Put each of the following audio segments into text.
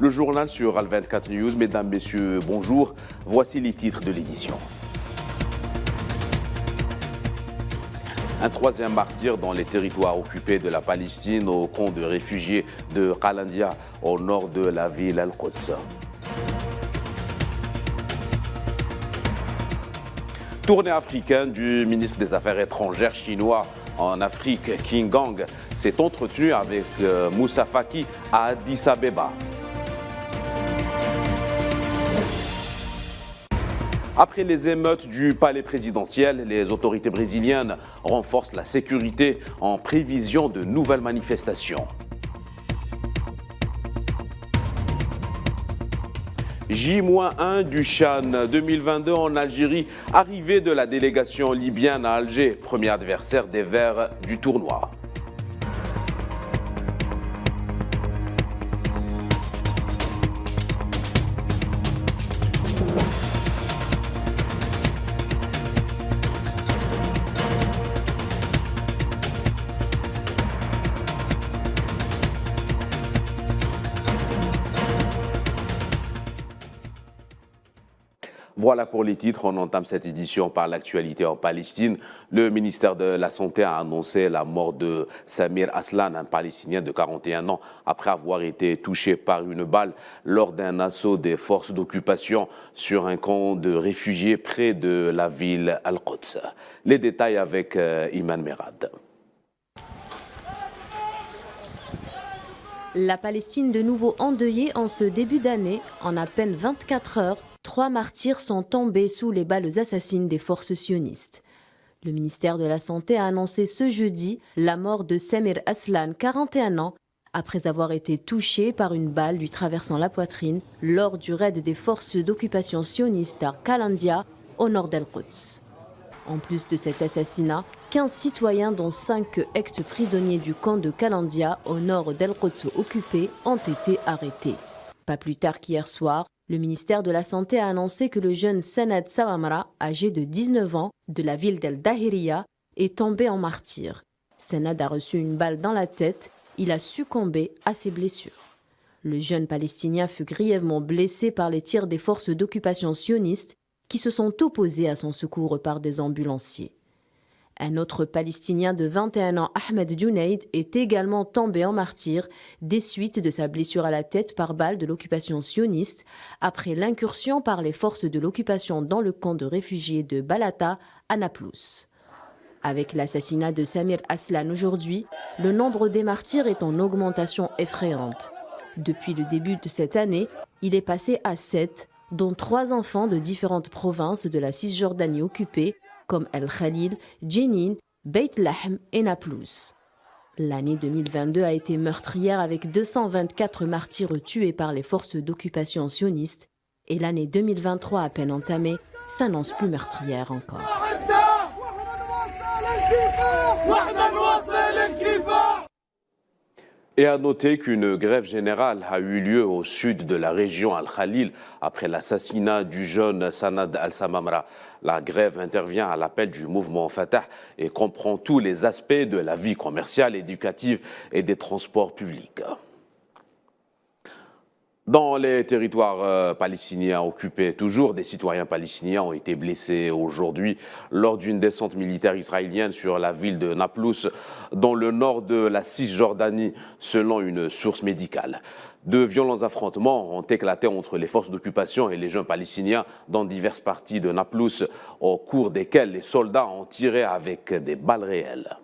Le journal sur Al24 News. Mesdames, Messieurs, bonjour. Voici les titres de l'édition. Un troisième martyr dans les territoires occupés de la Palestine au camp de réfugiés de Qalandia, au nord de la ville Al-Quds. Tournée africaine du ministre des Affaires étrangères chinois en Afrique, Qin Gang, s'est entretenu avec Moussa Faki à Addis Abeba. Après les émeutes du palais présidentiel, les autorités brésiliennes renforcent la sécurité en prévision de nouvelles manifestations. J-1 du CHAN 2022 en Algérie, arrivée de la délégation libyenne à Alger, premier adversaire des Verts du tournoi. Voilà pour les titres. On entame cette édition par l'actualité en Palestine. Le ministère de la Santé a annoncé la mort de Samir Aslan, un Palestinien de 41 ans, après avoir été touché par une balle lors d'un assaut des forces d'occupation sur un camp de réfugiés près de la ville Al-Quds. Les détails avec Iman Merad. La Palestine de nouveau endeuillée en ce début d'année. En à peine 24 heures, 3 martyrs sont tombés sous les balles assassines des forces sionistes. Le ministère de la Santé a annoncé ce jeudi la mort de Samir Aslan, 41 ans, après avoir été touché par une balle lui traversant la poitrine lors du raid des forces d'occupation sionistes à Qalandia, au nord d'Al-Quds. En plus de cet assassinat, 15 citoyens, dont 5 ex-prisonniers du camp de Qalandia, au nord d'Al-Quds occupé, ont été arrêtés. Pas plus tard qu'hier soir, le ministère de la Santé a annoncé que le jeune Sanad Sawamra, âgé de 19 ans, de la ville d'El-Dahiriya, est tombé en martyr. Sanad a reçu une balle dans la tête. Il a succombé à ses blessures. Le jeune Palestinien fut grièvement blessé par les tirs des forces d'occupation sionistes qui se sont opposés à son secours par des ambulanciers. Un autre Palestinien de 21 ans, Ahmed Junaid, est également tombé en martyr des suites de sa blessure à la tête par balle de l'occupation sioniste après l'incursion par les forces de l'occupation dans le camp de réfugiés de Balata à Naplouse. Avec l'assassinat de Samir Aslan aujourd'hui, le nombre des martyrs est en augmentation effrayante. Depuis le début de cette année, il est passé à 7, dont 3 enfants de différentes provinces de la Cisjordanie occupée, comme El Khalil, Jenin, Beit Lahm et Naplouse. L'année 2022 a été meurtrière avec 224 martyrs tués par les forces d'occupation sionistes et l'année 2023 à peine entamée s'annonce plus meurtrière encore. Et à noter qu'une grève générale a eu lieu au sud de la région Al-Khalil après l'assassinat du jeune Sanad Al-Samamra. La grève intervient à l'appel du mouvement Fatah et comprend tous les aspects de la vie commerciale, éducative et des transports publics. Dans les territoires palestiniens occupés, toujours des citoyens palestiniens ont été blessés aujourd'hui lors d'une descente militaire israélienne sur la ville de Naplouse, dans le nord de la Cisjordanie, selon une source médicale. De violents affrontements ont éclaté entre les forces d'occupation et les jeunes palestiniens dans diverses parties de Naplouse, au cours desquelles les soldats ont tiré avec des balles réelles.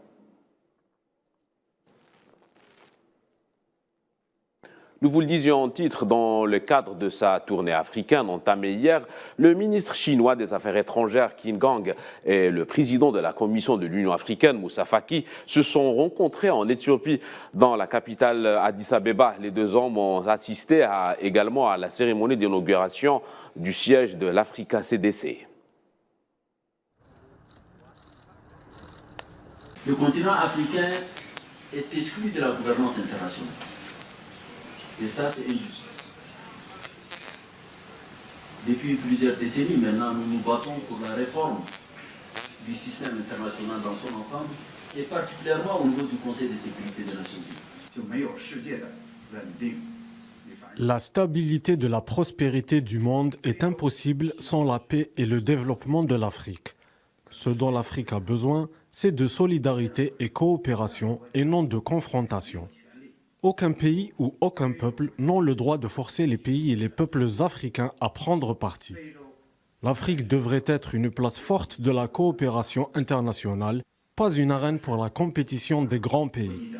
Nous vous le disions en titre, dans le cadre de sa tournée africaine entamée hier, le ministre chinois des Affaires étrangères Qin Gang et le président de la Commission de l'Union africaine, Moussa Faki, se sont rencontrés en Éthiopie, dans la capitale Addis Abeba. Les deux hommes ont assisté également à la cérémonie d'inauguration du siège de l'Africa CDC. Le continent africain est exclu de la gouvernance internationale. Et ça, c'est injuste. Depuis plusieurs décennies, maintenant, nous nous battons pour la réforme du système international dans son ensemble, et particulièrement au niveau du Conseil de sécurité des Nations Unies. La stabilité de la prospérité du monde est impossible sans la paix et le développement de l'Afrique. Ce dont l'Afrique a besoin, c'est de solidarité et coopération et non de confrontation. Aucun pays ou aucun peuple n'ont le droit de forcer les pays et les peuples africains à prendre parti. L'Afrique devrait être une place forte de la coopération internationale, pas une arène pour la compétition des grands pays.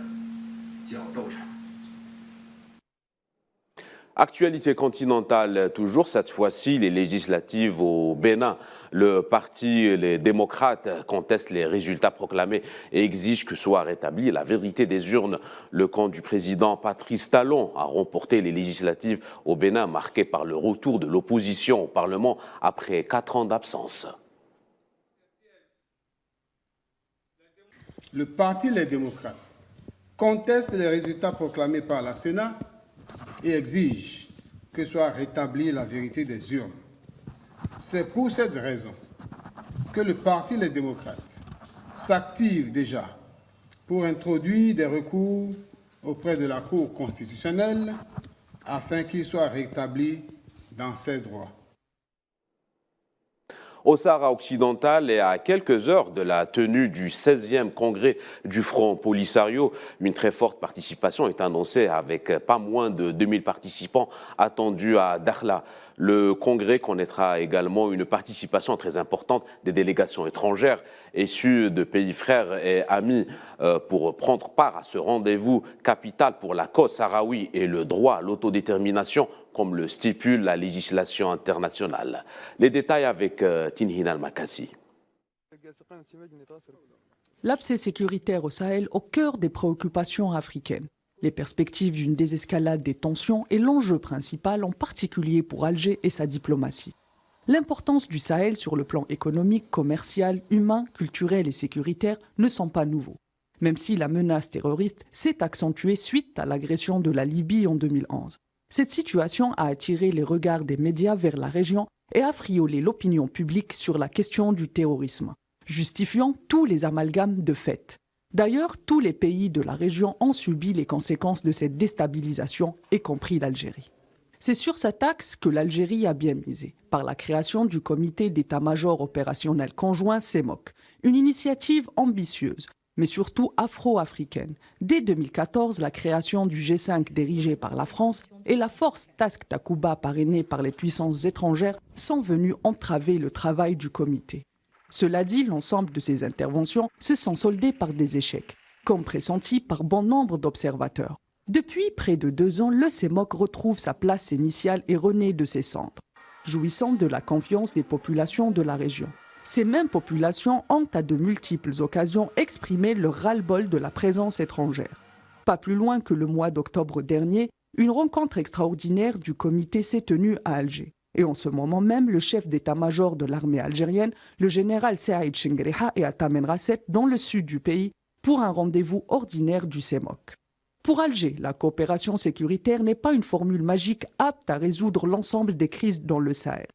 Actualité continentale, toujours cette fois-ci, les législatives au Bénin. Le parti Les Démocrates conteste les résultats proclamés et exige que soit rétablie la vérité des urnes. Le camp du président Patrice Talon a remporté les législatives au Bénin, marquées par le retour de l'opposition au Parlement après 4 ans d'absence. Le parti Les Démocrates conteste les résultats proclamés par la Sénat et exige que soit rétablie la vérité des urnes. C'est pour cette raison que le parti Les Démocrates s'active déjà pour introduire des recours auprès de la Cour constitutionnelle afin qu'il soit rétabli dans ses droits. Au Sahara occidental et à quelques heures de la tenue du 16e congrès du Front Polisario, une très forte participation est annoncée avec pas moins de 2000 participants attendus à Dakhla. Le congrès connaîtra également une participation très importante des délégations étrangères issues de pays frères et amis pour prendre part à ce rendez-vous capital pour la cause sahraoui et le droit à l'autodétermination, comme le stipule la législation internationale. Les détails avec Tinhin Al-Makassi. L'abcès sécuritaire au Sahel au cœur des préoccupations africaines. Les perspectives d'une désescalade des tensions est l'enjeu principal, en particulier pour Alger et sa diplomatie. L'importance du Sahel sur le plan économique, commercial, humain, culturel et sécuritaire ne sont pas nouveaux. Même si la menace terroriste s'est accentuée suite à l'agression de la Libye en 2011. Cette situation a attiré les regards des médias vers la région et a friolé l'opinion publique sur la question du terrorisme, justifiant tous les amalgames de fait. D'ailleurs, tous les pays de la région ont subi les conséquences de cette déstabilisation, y compris l'Algérie. C'est sur cet axe que l'Algérie a bien misé, par la création du comité d'état-major opérationnel conjoint CEMOC, une initiative ambitieuse, mais surtout afro-africaine. Dès 2014, la création du G5 dirigé par la France et la force Task Takuba parrainée par les puissances étrangères sont venues entraver le travail du comité. Cela dit, l'ensemble de ces interventions se sont soldées par des échecs, comme pressenti par bon nombre d'observateurs. Depuis près de 2 ans, le CEMOC retrouve sa place initiale et renaît de ses cendres, jouissant de la confiance des populations de la région. Ces mêmes populations ont à de multiples occasions exprimé leur ras-le-bol de la présence étrangère. Pas plus loin que le mois d'octobre dernier, une rencontre extraordinaire du comité s'est tenue à Alger. Et en ce moment même, le chef d'état-major de l'armée algérienne, le général Saïd Chengreha, est à Tamen Rasset, dans le sud du pays, pour un rendez-vous ordinaire du CEMOC. Pour Alger, la coopération sécuritaire n'est pas une formule magique apte à résoudre l'ensemble des crises dans le Sahel.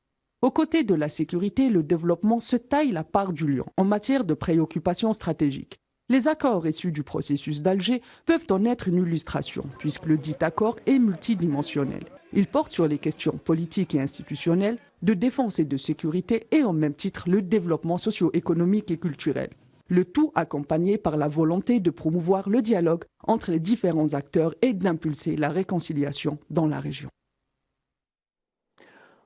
Aux côtés de la sécurité, le développement se taille la part du lion en matière de préoccupations stratégiques. Les accords issus du processus d'Alger peuvent en être une illustration, puisque le dit accord est multidimensionnel. Il porte sur les questions politiques et institutionnelles, de défense et de sécurité, et en même titre le développement socio-économique et culturel. Le tout accompagné par la volonté de promouvoir le dialogue entre les différents acteurs et d'impulser la réconciliation dans la région.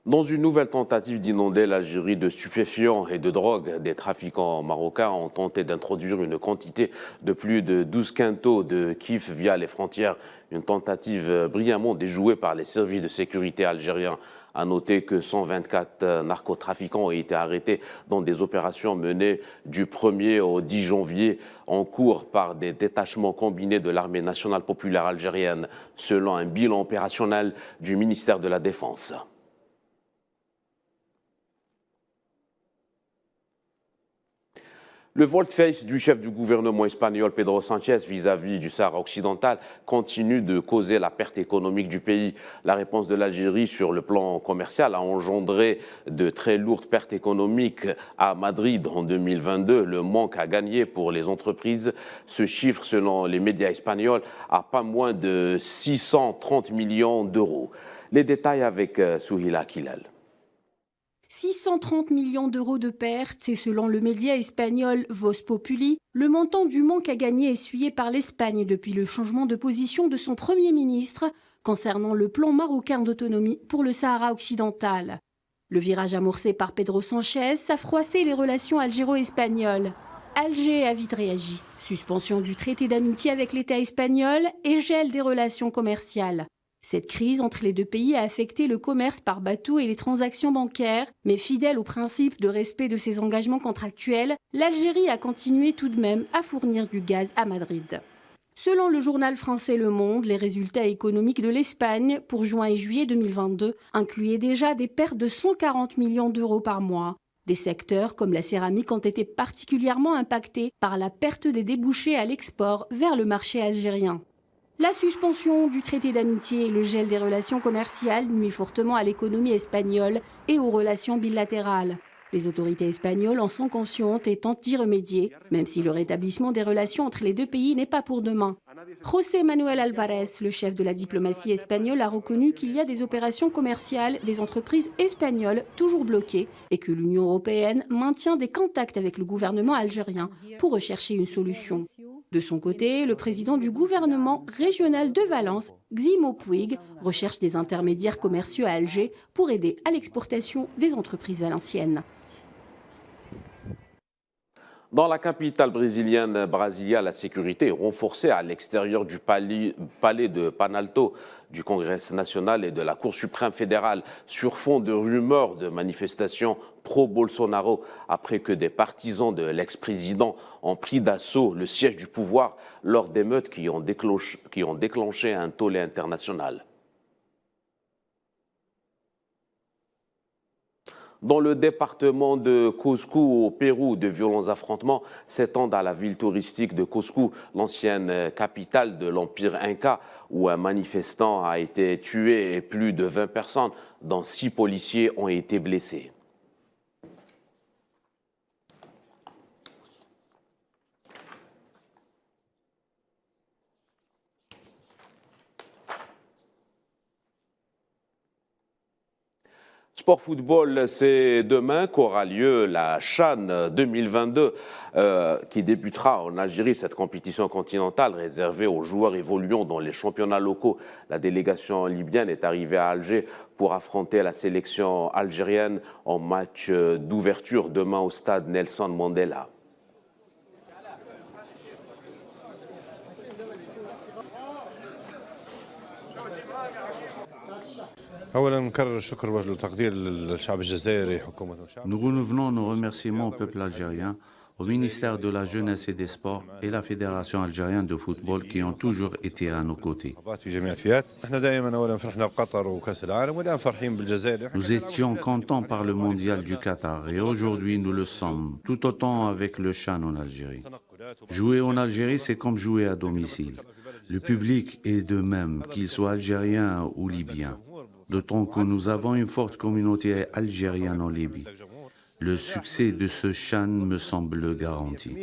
Dans une nouvelle tentative d'inonder l'Algérie de stupéfiants et de drogue, des trafiquants marocains ont tenté d'introduire une quantité de plus de 12 quintaux de kiff via les frontières. Une tentative brillamment déjouée par les services de sécurité algériens. À noter que 124 narcotrafiquants ont été arrêtés dans des opérations menées du 1er au 10 janvier en cours par des détachements combinés de l'armée nationale populaire algérienne, selon un bilan opérationnel du ministère de la Défense. Le volte-face du chef du gouvernement espagnol Pedro Sánchez vis-à-vis du Sahara occidental continue de causer la perte économique du pays. La réponse de l'Algérie sur le plan commercial a engendré de très lourdes pertes économiques à Madrid en 2022. Le manque à gagner pour les entreprises se chiffre, selon les médias espagnols, à pas moins de 630 millions d'euros. Les détails avec Souhila Kilal. 630 millions d'euros de pertes, c'est selon le média espagnol Voz Populi, le montant du manque à gagner essuyé par l'Espagne depuis le changement de position de son Premier ministre concernant le plan marocain d'autonomie pour le Sahara occidental. Le virage amorcé par Pedro Sánchez a froissé les relations algéro-espagnoles. Alger a vite réagi. Suspension du traité d'amitié avec l'État espagnol et gel des relations commerciales. Cette crise entre les deux pays a affecté le commerce par bateau et les transactions bancaires, mais fidèle au principe de respect de ses engagements contractuels, l'Algérie a continué tout de même à fournir du gaz à Madrid. Selon le journal français Le Monde, les résultats économiques de l'Espagne pour juin et juillet 2022 incluaient déjà des pertes de 140 millions d'euros par mois. Des secteurs comme la céramique ont été particulièrement impactés par la perte des débouchés à l'export vers le marché algérien. La suspension du traité d'amitié et le gel des relations commerciales nuit fortement à l'économie espagnole et aux relations bilatérales. Les autorités espagnoles en sont conscientes et tentent d'y remédier, même si le rétablissement des relations entre les deux pays n'est pas pour demain. José Manuel Álvarez, le chef de la diplomatie espagnole, a reconnu qu'il y a des opérations commerciales des entreprises espagnoles toujours bloquées et que l'Union européenne maintient des contacts avec le gouvernement algérien pour rechercher une solution. De son côté, le président du gouvernement régional de Valence, Ximo Puig, recherche des intermédiaires commerciaux à Alger pour aider à l'exportation des entreprises valenciennes. Dans la capitale brésilienne, Brasilia, la sécurité est renforcée à l'extérieur du palais de Planalto du Congrès national et de la Cour suprême fédérale sur fond de rumeurs de manifestations pro-Bolsonaro après que des partisans de l'ex-président ont pris d'assaut le siège du pouvoir lors d'émeutes qui ont déclenché un tollé international. Dans le département de Cusco, au Pérou, de violents affrontements s'étendent à la ville touristique de Cusco, l'ancienne capitale de l'Empire Inca, où un manifestant a été tué et plus de 20 personnes, dont 6 policiers, ont été blessés. Sport football, c'est demain qu'aura lieu la CHAN 2022 qui débutera en Algérie, cette compétition continentale réservée aux joueurs évoluant dans les championnats locaux. La délégation libyenne est arrivée à Alger pour affronter la sélection algérienne en match d'ouverture demain au stade Nelson Mandela. Nous renouvelons nos remerciements au peuple algérien, au ministère de la Jeunesse et des Sports et la Fédération algérienne de football qui ont toujours été à nos côtés. Nous étions contents par le mondial du Qatar et aujourd'hui nous le sommes, tout autant avec le CHAN en Algérie. Jouer en Algérie, c'est comme jouer à domicile. Le public est de même, qu'il soit algérien ou libyen. D'autant que nous avons une forte communauté algérienne en Libye. Le succès de ce CHAN me semble garanti.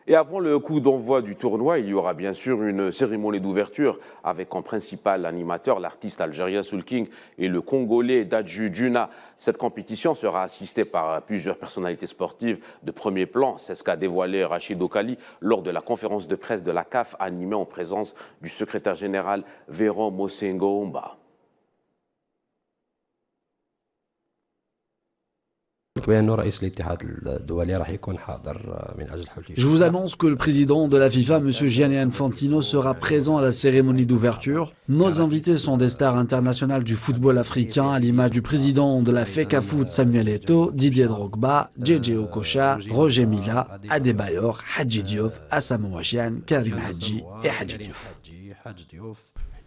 Et avant le coup d'envoi du tournoi, il y aura bien sûr une cérémonie d'ouverture avec en principal animateur l'artiste algérien Soul King et le Congolais Dadju Djuna. Cette compétition sera assistée par plusieurs personnalités sportives de premier plan. C'est ce qu'a dévoilé Rachid Okali lors de la conférence de presse de la CAF animée en présence du secrétaire général Véron Mosengo Omba. Je vous annonce que le président de la FIFA, M. Gianni Infantino, sera présent à la cérémonie d'ouverture. Nos invités sont des stars internationales du football africain, à l'image du président de la FECAFOOT, Samuel Eto'o, Didier Drogba, JJ Okocha, Roger Mila, Adebayor, Hadji Diouf, Asamoah Gyan, Karim Hadji et Hadji Diouf.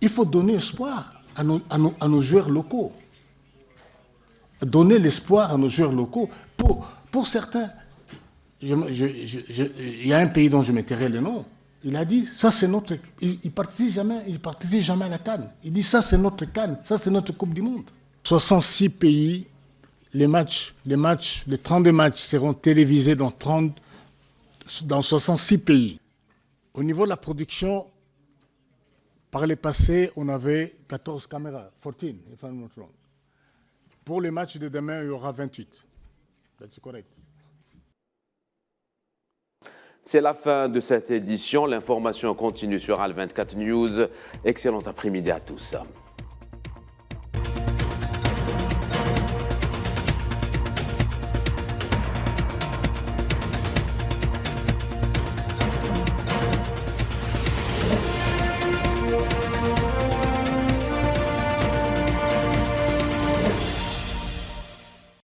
Il faut donner espoir à nos joueurs locaux. donner l'espoir à nos joueurs locaux. Pour certains, il y a un pays dont je m'étairai le nom. Il a dit, ça c'est notre... Il ne participe jamais à la CAN. Il dit, ça c'est notre CAN, ça c'est notre Coupe du Monde. 66 pays, les 32 matchs seront télévisés dans 66 pays. Au niveau de la production, par le passé, on avait 14 caméras, 14, if I'm not wrong. Pour le match de demain, il y aura 28. That's correct. C'est la fin de cette édition. L'information continue sur Al 24 News. Excellent après-midi à tous.